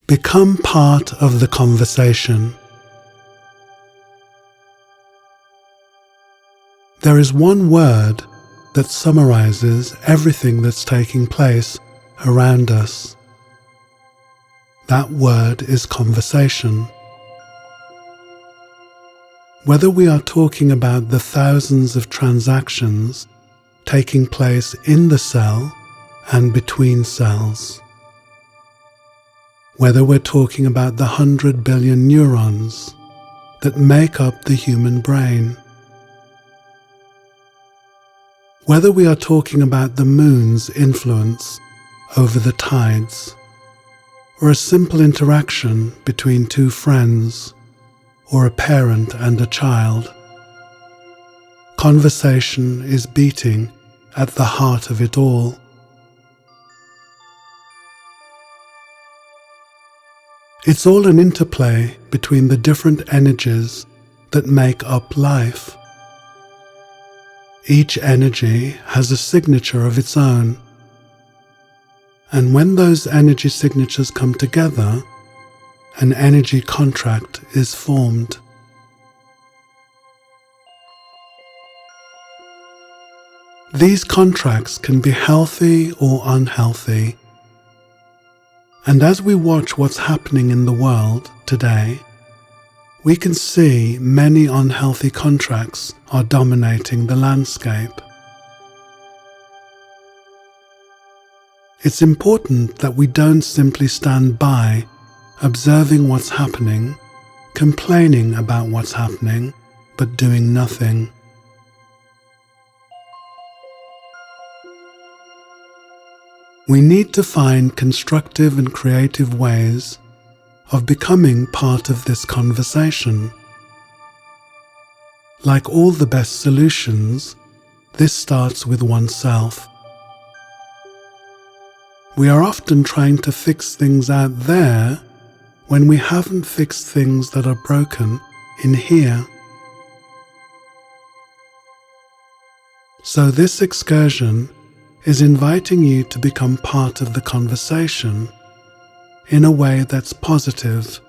Become part of the conversation. There is one word that summarizes everything that's taking place around us. That word is conversation. Whether we are talking about the thousands of transactions taking place in the cell and between cells, whether we're talking about the 100 billion neurons that make up the human brain, whether we are talking about the moon's influence over the tides, or a simple interaction between two friends, or a parent and a child, conversation is beating at the heart of it all. It's all an interplay between the different energies that make up life. Each energy has a signature of its own, and when those energy signatures come together, an energy contract is formed. These contracts can be healthy or unhealthy. And as we watch what's happening in the world today, we can see many unhealthy contracts are dominating the landscape. It's important that we don't simply stand by, observing what's happening, complaining about what's happening, but doing nothing. We need to find constructive and creative ways of becoming part of this conversation. Like all the best solutions, this starts with oneself. We are often trying to fix things out there when we haven't fixed things that are broken in here. So this excursion is inviting you to become part of the conversation in a way that's positive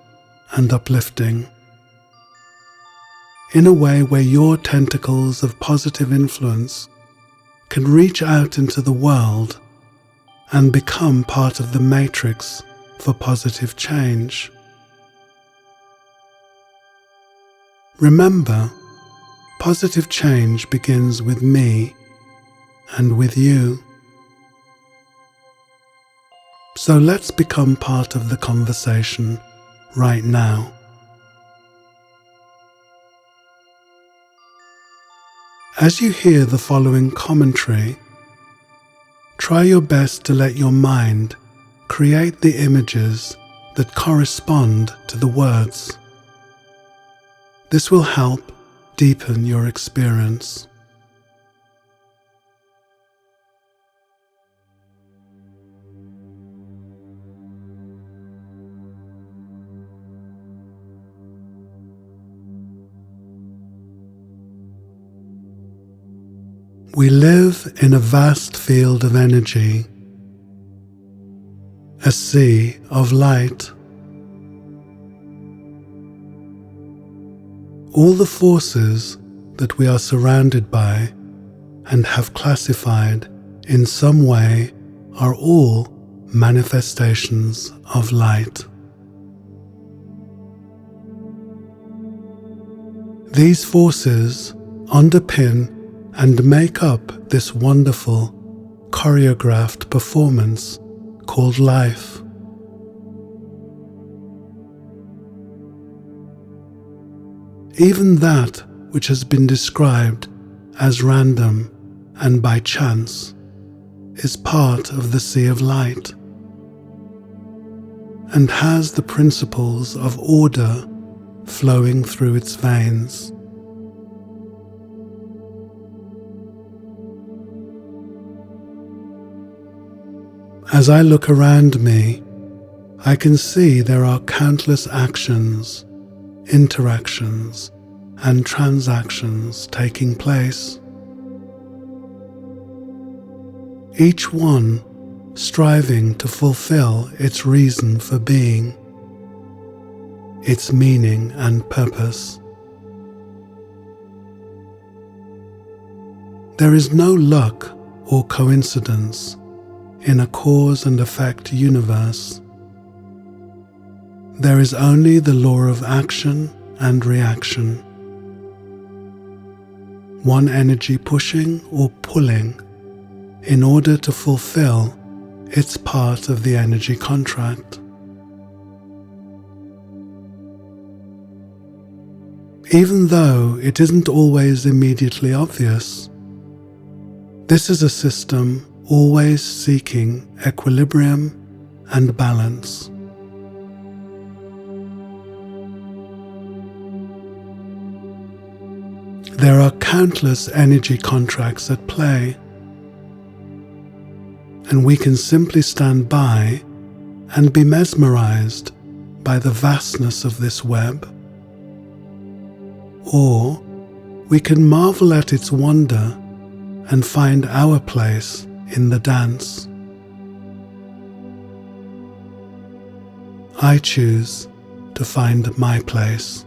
and uplifting, in a way where your tentacles of positive influence can reach out into the world and become part of the matrix for positive change. Remember, positive change begins with me and with you. So let's become part of the conversation right now. As you hear the following commentary, try your best to let your mind create the images that correspond to the words. This will help deepen your experience. We live in a vast field of energy, a sea of light. All the forces that we are surrounded by and have classified in some way are all manifestations of light. These forces underpin and make up this wonderful, choreographed performance called life. Even that which has been described as random and by chance is part of the sea of light and has the principles of order flowing through its veins. As I look around me, I can see there are countless actions, interactions, and transactions taking place. Each one striving to fulfill its reason for being. its meaning and purpose. There is no luck or coincidence in a cause and effect universe. There is only the law of action and reaction. One energy pushing or pulling in order to fulfill its part of the energy contract. Even though it isn't always immediately obvious, this is a system always seeking equilibrium and balance. There are countless energy contracts at play, and we can simply stand by and be mesmerized by the vastness of this web, or we can marvel at its wonder and find our place in the dance. I choose to find my place.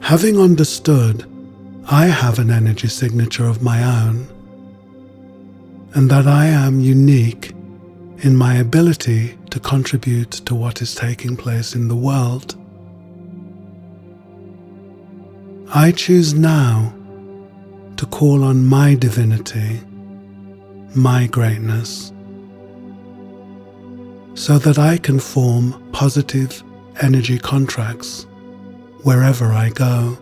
Having understood I have an energy signature of my own, and that I am unique in my ability to contribute to what is taking place in the world, I choose now to call on my divinity, my greatness, so that I can form positive energy contracts wherever I go.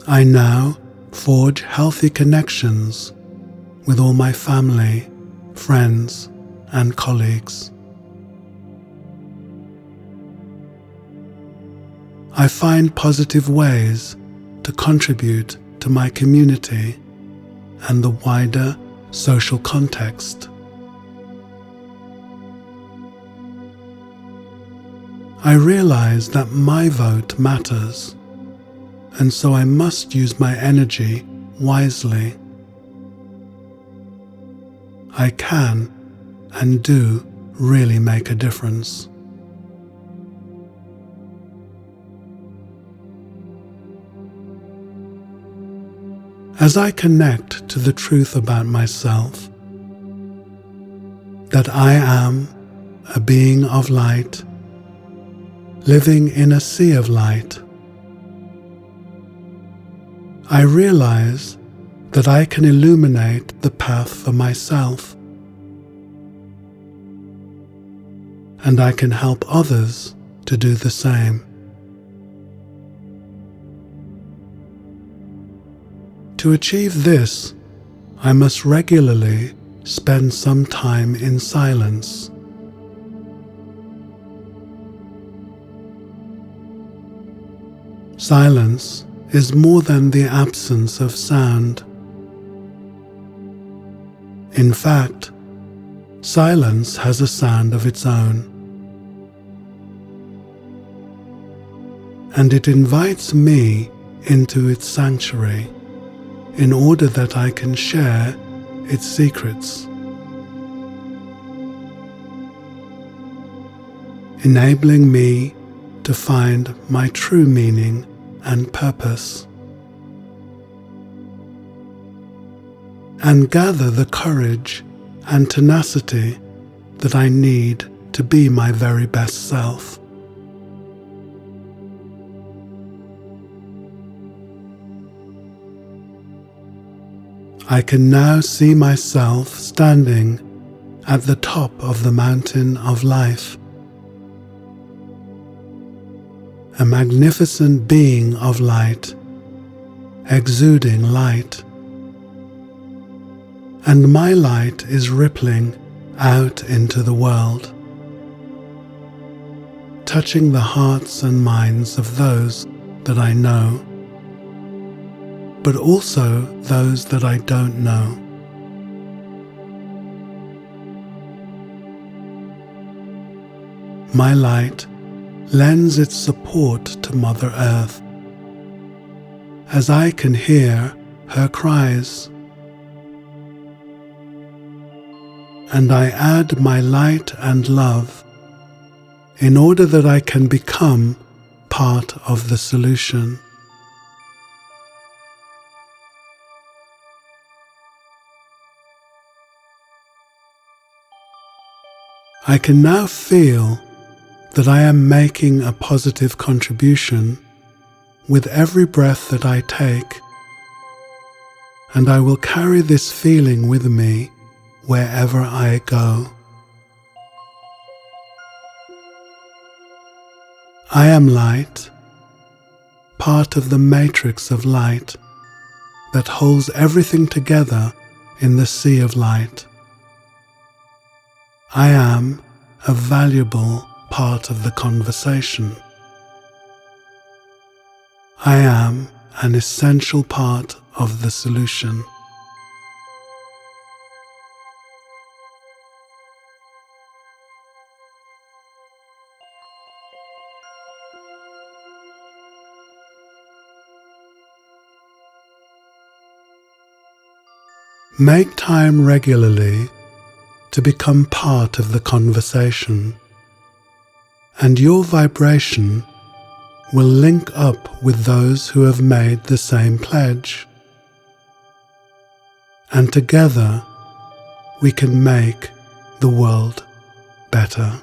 I now forge healthy connections with all my family, friends, and colleagues. I find positive ways to contribute to my community and the wider social context. I realize that my vote matters, and so I must use my energy wisely. I can and do really make a difference. As I connect to the truth about myself, that I am a being of light, living in a sea of light, I realize that I can illuminate the path for myself, and I can help others to do the same. To achieve this, I must regularly spend some time in silence. Silence is more than the absence of sound. In fact, silence has a sound of its own, and it invites me into its sanctuary in order that I can share its secrets, enabling me to find my true meaning and purpose, and gather the courage and tenacity that I need to be my very best self. I can now see myself standing at the top of the mountain of life, a magnificent being of light, exuding light, and my light is rippling out into the world, touching the hearts and minds of those that I know, but also those that I don't know. My light lends its support to Mother Earth, as I can hear her cries, and I add my light and love in order that I can become part of the solution. I can now feel that I am making a positive contribution with every breath that I take, and I will carry this feeling with me wherever I go. I am light, part of the matrix of light that holds everything together in the sea of light. I am a valuable part of the conversation. I am an essential part of the solution. Make time regularly to become part of the conversation, and your vibration will link up with those who have made the same pledge, and together we can make the world better.